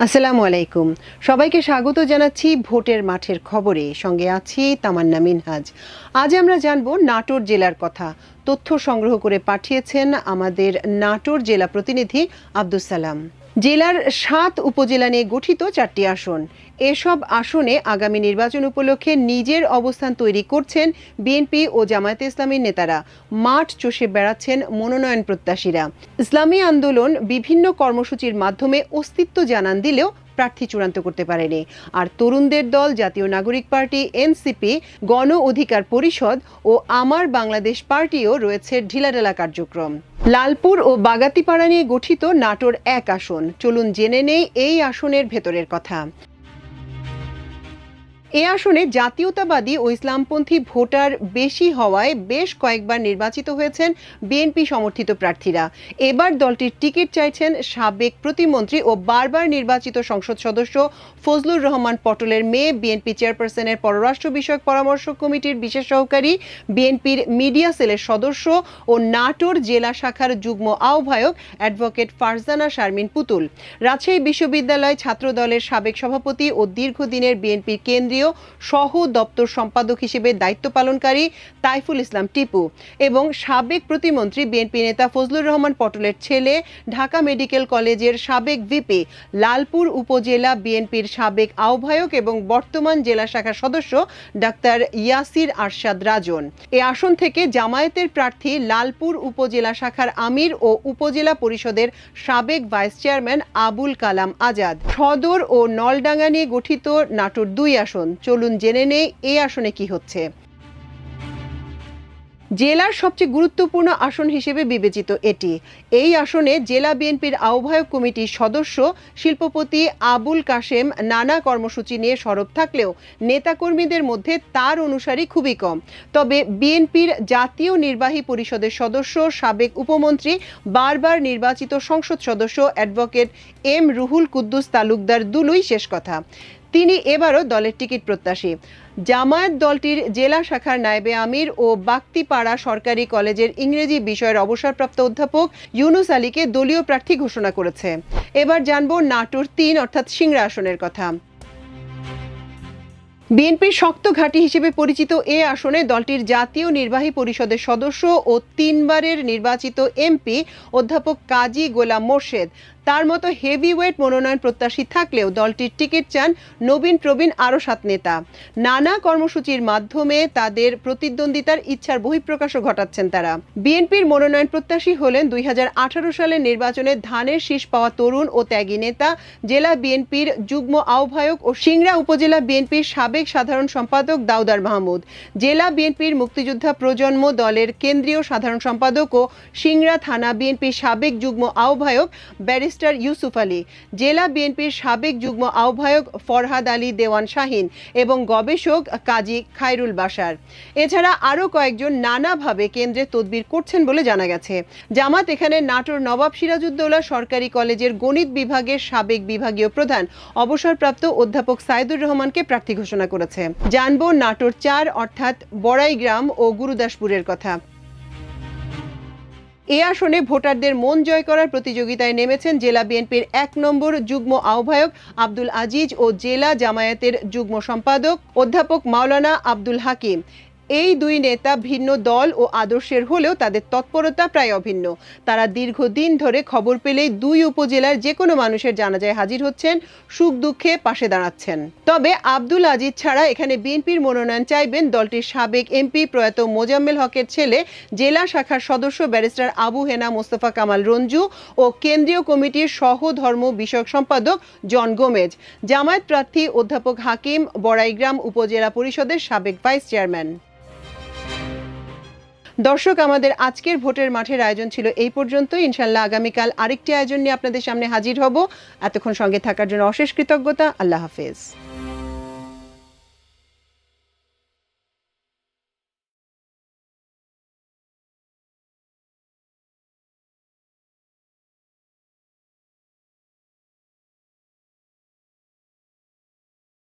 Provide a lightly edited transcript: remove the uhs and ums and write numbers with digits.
আসসালামু আলাইকুম। সবাইকে স্বাগত জানাচ্ছি ভোটের মাঠের খবরে। সঙ্গে আছি তামান্না মিনহাজ। আজ আমরা জানব নাটোর জেলার কথা। তথ্য সংগ্রহ করে পাঠিয়েছেন আমাদের নাটোর জেলা প্রতিনিধি আব্দুস সালাম। জেলার ৭ উপজেলা নিয়ে গঠিত ৪টি আসন। এসব আসনে আগামী নির্বাচন উপলক্ষে নিজের অবস্থান তৈরি করছেন বিএনপি ও জামায়াতে ইসলামীর নেতারা। মাঠ চষে বেড়াচ্ছেন মনোনয়ন প্রত্যাশীরা। ইসলামী আন্দোলন বিভিন্ন কর্মসূচির মাধ্যমে অস্তিত্ব জানান দিলেও প্রার্থী চূড়ান্ত করতে পারেনি। আর তরুণদের দল জাতীয় নাগরিক পার্টি, এনসিপি, গণ অধিকার পরিষদ ও আমার বাংলাদেশ পার্টিও রয়েছে ঢিলাঢালা কার্যক্রম। লালপুর ও বাগাতিপাড়া নিয়ে গঠিত নাটোর ১ আসন। চলুন জেনে নেই এই আসনের ভেতরের কথা। এ আসনে জাতীয়তাবাদী ও ইসলামপন্থী ভোটার বেশি হওয়ায় বেশ কয়েকবার নির্বাচিত হয়েছেন বিএনপি সমর্থিত প্রার্থীরা। এবার দলটির টিকিট চাইছেন সাবেক প্রতিমন্ত্রী ও বারবার নির্বাচিত সংসদ সদস্য ফজলুর রহমান পটলের মেয়ে, বিএনপি চেয়ারপারসনের পররাষ্ট্র বিষয়ক পরামর্শ কমিটির বিশেষ সহকারী, বিএনপির মিডিয়া সেলের সদস্য ও নাটোর জেলা শাখার যুগ্ম আহ্বায়ক অ্যাডভোকেট ফারজানা শারমিন পুতুল, রাজশাহী বিশ্ববিদ্যালয় ছাত্র দলের সাবেক সভাপতি ও দীর্ঘদিনের বিএনপির কেন্দ্রীয় সহ দপ্তর সম্পাদক হিসেবে দায়িত্ব পালনকারী তাইফুল ইসলাম টিপু এবং সাবেক প্রতিমন্ত্রী বিএনপি নেতা ফজলুর রহমান পটলের ছেলে, ঢাকা মেডিকেল কলেজের সাবেক ভিপি, লালপুর উপজেলা বিএনপির সাবেক আহ্বায়ক এবং বর্তমান জেলা শাখার সদস্য ডাক্তার ইয়াসির আরশাদ রাজন। এ আসন থেকে জামায়াতের প্রার্থী লালপুর উপজেলা শাখার আমির ও উপজেলা পরিষদের সাবেক ভাইস চেয়ারম্যান আবুল কালাম আজাদ। সদর ও নলডাঙ্গা নিয়ে গঠিত নাটোর ২ আসন। চলুন জেনে নেই এই আসনে কি হচ্ছে। জেলার সবচেয়ে গুরুত্বপূর্ণ আসন হিসেবে বিবেচিত এটি। এই আসনে জেলা বিএনপির আহ্বায়ক কমিটির সদস্য শিল্পপতি আবুল কাশেম নানা কর্মসূচি নিয়ে সরব থাকলেও নেতাকর্মীদের মধ্যে তার অনুসারী খুবই কম। তবে বিএনপির জাতীয় নির্বাহী পরিষদের সদস্য, সাবেক উপমন্ত্রী, বারবার নির্বাচিত সংসদ সদস্য অ্যাডভোকেট এম রুহুল কুদ্দুস তালুকদার দুলুই শেষ কথা। তিনি এবারও দলের টিকিট প্রত্যাশী। জামায়াত দলটির জেলা শাখার নায়েবে আমির ও বাগতিপাড়া সরকারি কলেজের ইংরেজি বিষয়ের অবসরপ্রাপ্ত অধ্যাপক ইউনুস আলীকে দলীয় প্রার্থী ঘোষণা করেছে। এবার জানবো নাটোর ৩ অর্থাৎ সিংড়া আসনের কথা। বিএনপির শক্ত ঘাঁটি হিসেবে পরিচিত এ আসনে দলটির জাতীয় নির্বাহী পরিষদের সদস্য ও ৩ বারের নির্বাচিত এমপি অধ্যাপক কাজী গোলাম মোর্শেদ। তার মতো হেভিওয়েট মনোনয়ন প্রত্যাশী থাকলেও দলটির টিকিট চান নবীন প্রবীণ আরও ৭ নেতা। নানা কর্মসূচির মাধ্যমে তাদের প্রতিদ্বন্দ্বিতার ইচ্ছার বহিঃপ্রকাশও ঘটাচ্ছেন তারা। বিএনপির মনোনয়ন প্রত্যাশী হলেন ২০১৮ সালের নির্বাচনে ধানের শীষ পাওয়া তরুণ ও ত্যাগী নেতা, জেলা বিএনপির যুগ্ম আহ্বায়ক ও সিংড়া উপজেলা বিএনপির সাবেক সাধারণ সম্পাদক দাউদার মাহমুদ, জেলা বিএনপির মুক্তিযোদ্ধা প্রজন্ম দলের কেন্দ্রীয় সাধারণ সম্পাদক ও সিংড়া থানা বিএনপির সাবেক যুগ্ম আহ্বায়ক ব্যারিস্টার ইউসুফ আলী, জেলা বিএনপির সাবেক যুগ্ম আহ্বায়ক ফরহাদ আলী দেওয়ান শাহিন এবং গবেষক কাজী খায়রুল বাশার। এছাড়া আরও কয়েকজন নানাভাবে কেন্দ্রে তদবির করছেন বলে জানা গেছে। জামাত এখানে নাটোর নবাব সিরাজউদ্দৌলা সরকারি কলেজের গণিত বিভাগের সাবেক বিভাগীয় প্রধান অবসরপ্রাপ্ত অধ্যাপক সাইদুর রহমানকে প্রার্থী ঘোষণা করেছে। জানবো নাটোর ৪ অর্থাৎ বড়াইগ্রাম ও গুরুদাসপুরের কথা। এ আসনে ভোটারদের মন জয় করার প্রতিযোগিতায় নেমেছেন জেলা বিএনপির ১ নম্বর যুগ্ম আহ্বায়ক আব্দুল আজিজ ও জেলা জামায়াতের যুগ্ম সম্পাদক অধ্যাপক মাওলানা আব্দুল হাকিম। এই ২ নেতা ভিন্ন দল ও আদর্শের হলেও তাদের তৎপরতা প্রায় অভিন্ন। তারা দীর্ঘদিন ধরে খবর পেলেই ২ উপজেলার যে কোনো মানুষের জানাজায় হাজির হচ্ছেন, সুখ দুঃখে পাশে দাঁড়াচ্ছেন। তবে আব্দুল আজিজ ছাড়া এখানে বিএনপির মনোনয়ন চাইবেন দলটির সাবেক এমপি প্রয়াত মোজাম্মেল হকের ছেলে, জেলা শাখার সদস্য ব্যারিস্টার আবু হেনা মোস্তফা কামাল রঞ্জু ও কেন্দ্রীয় কমিটির সহধর্ম বিষয়ক সম্পাদক জন গোমেজ। জামায়াত প্রার্থী অধ্যাপক হাকিম বড়াইগ্রাম উপজেলা পরিষদের সাবেক ভাইস চেয়ারম্যান। দর্শক, আমাদের আজকের ভোটের মাঠের আয়োজন ছিল এই পর্যন্ত। ইনশাল্লাহ আগামীকাল আরেকটি আয়োজন নিয়ে আপনাদের সামনে হাজির হব। এতক্ষণ সঙ্গে থাকার জন্য অশেষ কৃতজ্ঞতা। আল্লাহ হাফেজ।